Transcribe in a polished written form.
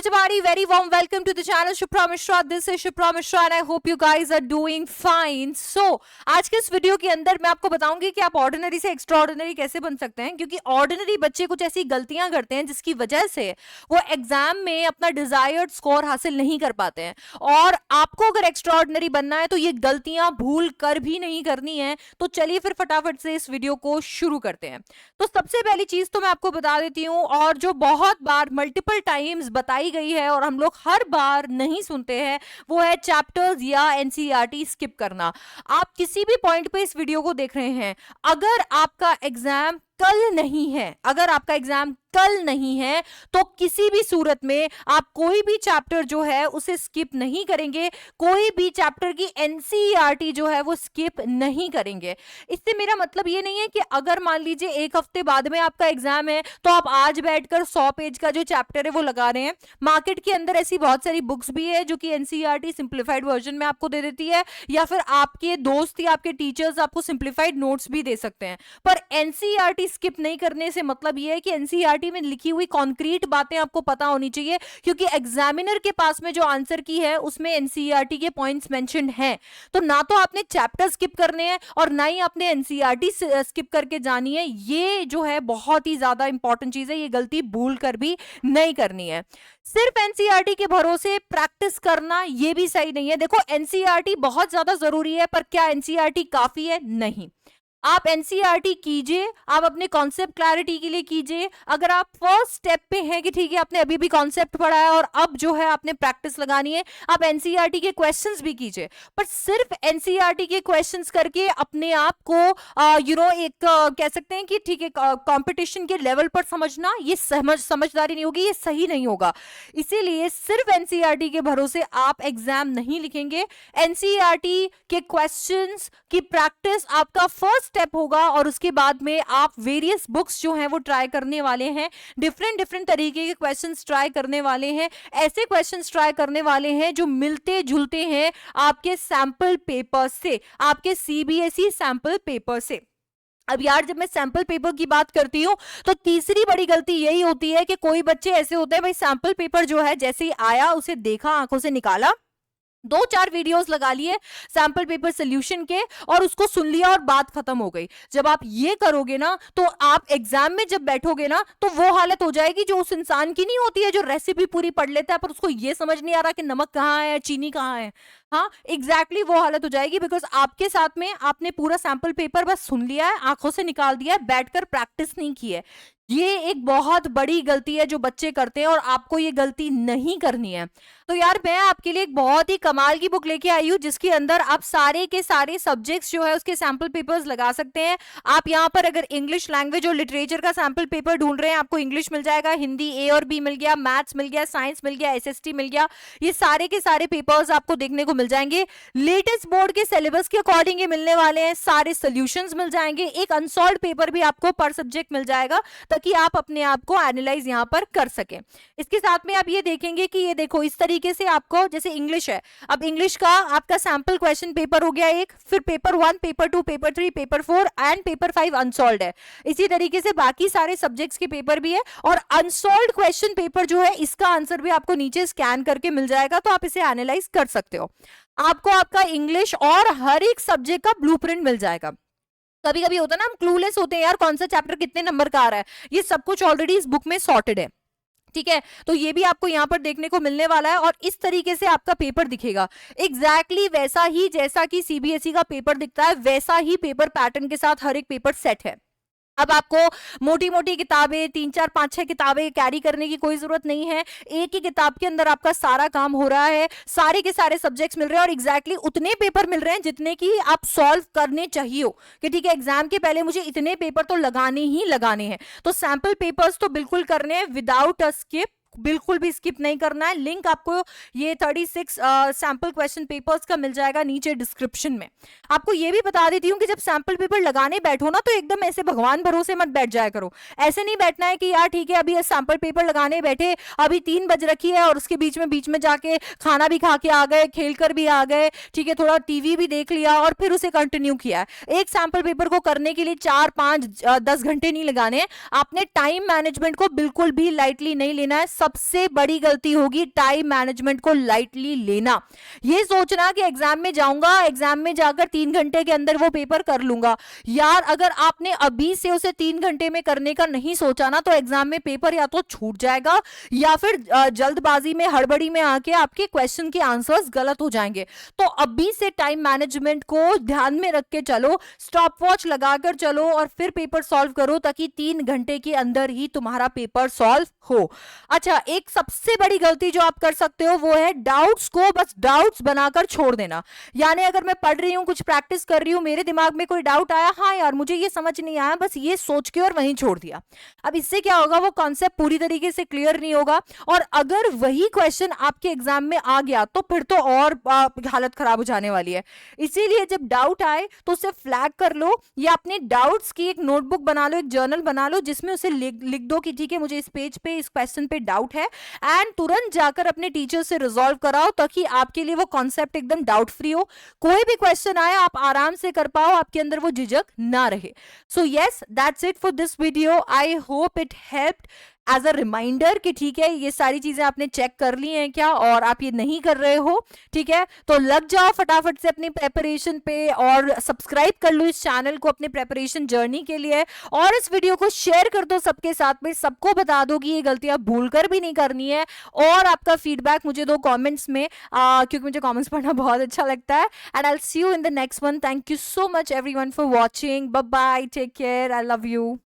everybody, very warm welcome to the channel Shipra Mishra. This is Shipra Mishra and I hope you guys are doing fine. So, आज के इस video के अंदर मैं आपको बताऊंगी कि आप ऑर्डिनरी से एक्स्ट्राऑर्डिनरी कैसे बन सकते हैं, क्योंकि ऑर्डिनरी बच्चे कुछ ऐसी गलतियां करते हैं जिसकी वजह से वो एग्जाम में अपना डिजायर्ड स्कोर हासिल नहीं कर पाते हैं। और आपको अगर एक्स्ट्राऑर्डिनरी बनना है तो ये गलतियां भूल कर भी नहीं करनी है। तो चलिए फिर फटाफट से इस वीडियो को शुरू करते हैं। तो सबसे पहली चीज तो मैं आपको बता देती हूँ, और जो बहुत बार मल्टीपल टाइम्स बताई गई है और हम लोग हर बार नहीं सुनते हैं, वो है चैप्टर्स या एनसीईआरटी स्किप करना। आप किसी भी पॉइंट पे इस वीडियो को देख रहे हैं, अगर आपका एग्जाम कल नहीं है तो किसी भी सूरत में आप कोई भी चैप्टर जो है उसे स्किप नहीं करेंगे, कोई भी चैप्टर की एनसीईआरटी जो है वो स्किप नहीं करेंगे। इससे मेरा मतलब ये नहीं है कि अगर मान लीजिए एक हफ्ते बाद में आपका एग्जाम है तो आप आज बैठकर 100 पेज का जो चैप्टर है वो लगा रहे हैं। मार्केट के अंदर ऐसी बहुत सारी बुक्स भी है जो कि एनसीईआरटी सिंप्लीफाइड वर्जन में आपको दे देती है, या फिर आपके दोस्त या आपके टीचर्स आपको सिंप्लीफाइड नोट्स भी दे सकते हैं। पर एनसीईआरटी स्किप नहीं करने से मतलब यह है कि एनसीईआरटी में लिखी हुई कॉन्क्रीट बातें आपको पता होनी चाहिए, क्योंकि एग्जामिनर के पास में जो आंसर की है उसमें एनसीईआरटी के पॉइंट्स मेंशन हैं। तो ना तो आपने चैप्टर स्किप करने हैं और ना ही आपने एनसीईआरटी स्किप करके जानी है। ये जो है बहुत ही ज्यादा इंपॉर्टेंट चीज है, ये गलती भूल कर भी नहीं करनी है। सिर्फ एनसीईआरटी के भरोसे प्रैक्टिस करना ये भी सही नहीं है। देखो, एनसीईआरटी बहुत ज्यादा जरूरी है, पर क्या एनसीईआरटी काफी है? नहीं। आप एनसीईआरटी कीजिए, आप अपने कॉन्सेप्ट क्लैरिटी के लिए कीजिए। अगर आप फर्स्ट स्टेप पे हैं कि ठीक है आपने अभी भी कॉन्सेप्ट पढ़ा है और अब जो है आपने प्रैक्टिस लगानी है, आप एनसीईआरटी के क्वेश्चंस भी कीजिए। पर सिर्फ एनसीईआरटी के क्वेश्चंस करके अपने आप को एक कह सकते हैं कि ठीक है कंपटीशन के लेवल पर समझना, ये समझदारी नहीं होगी, ये सही नहीं होगा। इसीलिए सिर्फ एनसीईआरटी के भरोसे आप एग्जाम नहीं लिखेंगे। एनसीईआरटी के क्वेश्चंस की प्रैक्टिस आपका फर्स्ट स्टेप होगा, और उसके बाद में आप वेरियस बुक्स जो हैं वो ट्राई करने वाले हैं। डिफरेंट तरीके के क्वेश्चंस ट्राई करने वाले हैं। ऐसे क्वेश्चंस ट्राई करने वाले हैं जो मिलते जुलते हैं आपके सैंपल पेपर से, आपके सीबीएसई सैंपल पेपर से। अब यार, जब मैं सैंपल पेपर की बात करती हूं तो तीसरी बड़ी गलती यही होती है कि कोई बच्चे ऐसे होते हैं, भाई सैंपल पेपर जो है जैसे ही आया उसे देखा, आंखों से निकाला, 2-4 वीडियोस लगा लिए सैंपल पेपर सोल्यूशन के और उसको सुन लिया और बात खत्म हो गई। जब आप ये करोगे ना तो आप एग्जाम में जब बैठोगे ना तो वो हालत हो जाएगी जो उस इंसान की नहीं होती है जो रेसिपी पूरी पढ़ लेता है पर उसको ये समझ नहीं आ रहा कि नमक कहाँ है, चीनी कहाँ है। हाँ, एग्जैक्टली वो हालत हो जाएगी, बिकॉज आपके साथ में आपने पूरा सैंपल पेपर बस सुन लिया है, आंखों से निकाल दिया है, बैठकर प्रैक्टिस नहीं की है। ये एक बहुत बड़ी गलती है जो बच्चे करते हैं और आपको ये गलती नहीं करनी है। तो यार, मैं आपके लिए एक बहुत ही कमाल की बुक लेके आई हूँ जिसके अंदर आप सारे के सारे सब्जेक्ट्स जो है उसके सैंपल पेपर्स लगा सकते हैं। आप यहाँ पर अगर इंग्लिश लैंग्वेज और लिटरेचर का सैंपल पेपर ढूंढ रहे हैं, आपको इंग्लिश मिल जाएगा, हिंदी ए और बी मिल गया, मैथ्स मिल गया, साइंस मिल गया, एसएसटी मिल गया। ये सारे के सारे पेपर्स आपको देखने को मिल जाएंगे। लेटेस्ट बोर्ड के सिलेबस के अकॉर्डिंग ये मिलने वाले हैं। सारे सोल्यूशंस मिल जाएंगे। एक अनसॉल्व्ड पेपर भी आपको पर सब्जेक्ट मिल जाएगा ताकि आप अपने आप को एनालाइज यहाँ पर कर सके। इसके साथ में आप ये देखेंगे कि ये देखो इस तरीके से आपको, जैसे इंग्लिश है, अब इंग्लिश का आपका सैंपल क्वेश्चन पेपर हो गया एक, फिर paper 1, paper 2, paper 3, paper 4 and paper 5 unsolved है। इसी तरीके से बाकी सारे सब्जेक्ट्स के पेपर भी है, और अनसॉल्व्ड क्वेश्चन पेपर जो है इसका आंसर भी आपको नीचे स्कैन करके मिल जाएगा, तो आप इसे एनालाइज कर सकते हो। आपको आपका इंग्लिश और हर एक सब्जेक्ट का ब्लूप्रिंट मिल जाएगा। कभी कभी होता है ना, हम क्लूलेस होते हैं यार, कौन सा चैप्टर कितने नंबर का आ रहा है, ये सब कुछ ऑलरेडी इस बुक में सॉर्टेड है। ठीक है, तो ये भी आपको यहाँ पर देखने को मिलने वाला है, और इस तरीके से आपका पेपर दिखेगा एग्जैक्टली वैसा ही जैसा कि सीबीएसई का पेपर दिखता है, वैसा ही पेपर पैटर्न के साथ हर एक पेपर सेट है। अब आपको मोटी मोटी किताबें 3-4 5-6 किताबें कैरी करने की कोई जरूरत नहीं है। एक ही किताब के अंदर आपका सारा काम हो रहा है, सारे के सारे सब्जेक्ट्स मिल रहे हैं और एग्जैक्टली उतने पेपर मिल रहे हैं जितने की आप सॉल्व करने चाहिए हो कि ठीक है एग्जाम के पहले मुझे इतने पेपर तो लगाने ही लगाने हैं। तो सैंपल पेपर्स तो बिल्कुल करने हैं विदाउट अ स्किप, बिल्कुल भी स्किप नहीं करना है। लिंक आपको ये 36 सैंपल क्वेश्चन पेपर्स का मिल जाएगा नीचे डिस्क्रिप्शन में। आपको ये भी बता देती हूँ कि जब सैंपल पेपर लगाने बैठो ना तो एकदम ऐसे भगवान भरोसे मत बैठ जाया करो। ऐसे नहीं बैठना है कि यार ठीक है अभी ये सैंपल पेपर लगाने बैठे, अभी 3 बज रखी है और उसके बीच में जाके खाना भी खा के आ गए, खेल कर भी आ गए, ठीक है थोड़ा टीवी भी देख लिया और फिर उसे कंटिन्यू किया। एक सैंपल पेपर को करने के लिए 4, 5, 10 घंटे नहीं लगाने। आपने टाइम मैनेजमेंट को बिल्कुल भी लाइटली नहीं लेना है। सबसे बड़ी गलती होगी टाइम मैनेजमेंट को लाइटली लेना। ये सोचना कि एग्जाम में जाऊंगा, एग्जाम में जाकर 3 घंटे के अंदर वो पेपर कर लूंगा। यार अगर आपने अभी से उसे 3 घंटे में करने का नहीं सोचा ना, तो एग्जाम में पेपर या तो छूट जाएगा या फिर जल्दबाजी में हड़बड़ी में आके आपके क्वेश्चन के आंसर्स गलत हो जाएंगे। तो अभी से टाइम मैनेजमेंट को ध्यान में रख के चलो, स्टॉप वॉच लगाकर चलो और फिर पेपर सॉल्व करो, ताकि 3 घंटे के अंदर ही तुम्हारा पेपर सॉल्व हो। अच्छा, एक सबसे बड़ी गलती जो आप कर सकते हो वो है डाउट्स को बस डाउट्स बनाकर छोड़ देना। यानी अगर मैं पढ़ रही हूं, कुछ प्रैक्टिस कर रही हूं, मेरे दिमाग में कोई डाउट आया, हाँ यार मुझे ये समझ नहीं आया, बस ये सोच के और वहीं छोड़ दिया। अब इससे क्या होगा, वो कॉन्सेप्ट पूरी तरीके से क्लियर नहीं होगा, और अगर वही क्वेश्चन आपके एग्जाम में आ गया तो फिर तो और हालत खराब हो जाने वाली है। इसीलिए जब डाउट आए तो उसे फ्लैग कर लो, या अपने डाउट्स की एक नोटबुक बना लो, एक जर्नल बना लो, जिसमें उसे लिख दो कि ठीक है मुझे इस पेज पे इस क्वेश्चन पे डाउट है, एंड तुरंत जाकर अपने टीचर से रिजॉल्व कराओ, ताकि आपके लिए वो कॉन्सेप्ट एकदम डाउट फ्री हो। कोई भी क्वेश्चन आए आप आराम से कर पाओ, आपके अंदर वो झिझक ना रहे। So yes, that's it for this video. I hope it helped as a reminder कि ठीक है ये सारी चीजें आपने चेक कर ली हैं क्या, और आप ये नहीं कर रहे हो, ठीक है तो लग जाओ फटाफट से अपनी प्रेपरेशन पे, और सब्सक्राइब कर लो इस चैनल को अपने प्रेपरेशन जर्नी के लिए, और इस वीडियो को शेयर कर दो सबके साथ में, सबको बता दो कि ये गलतियां भूलकर भी नहीं करनी है। और आपका फीडबैक मुझे दो कॉमेंट्स में, क्योंकि मुझे कॉमेंट्स पढ़ना बहुत अच्छा लगता है। And I will see you in the next one. Thank you so much everyone for watching. Bye bye, take care, I love you.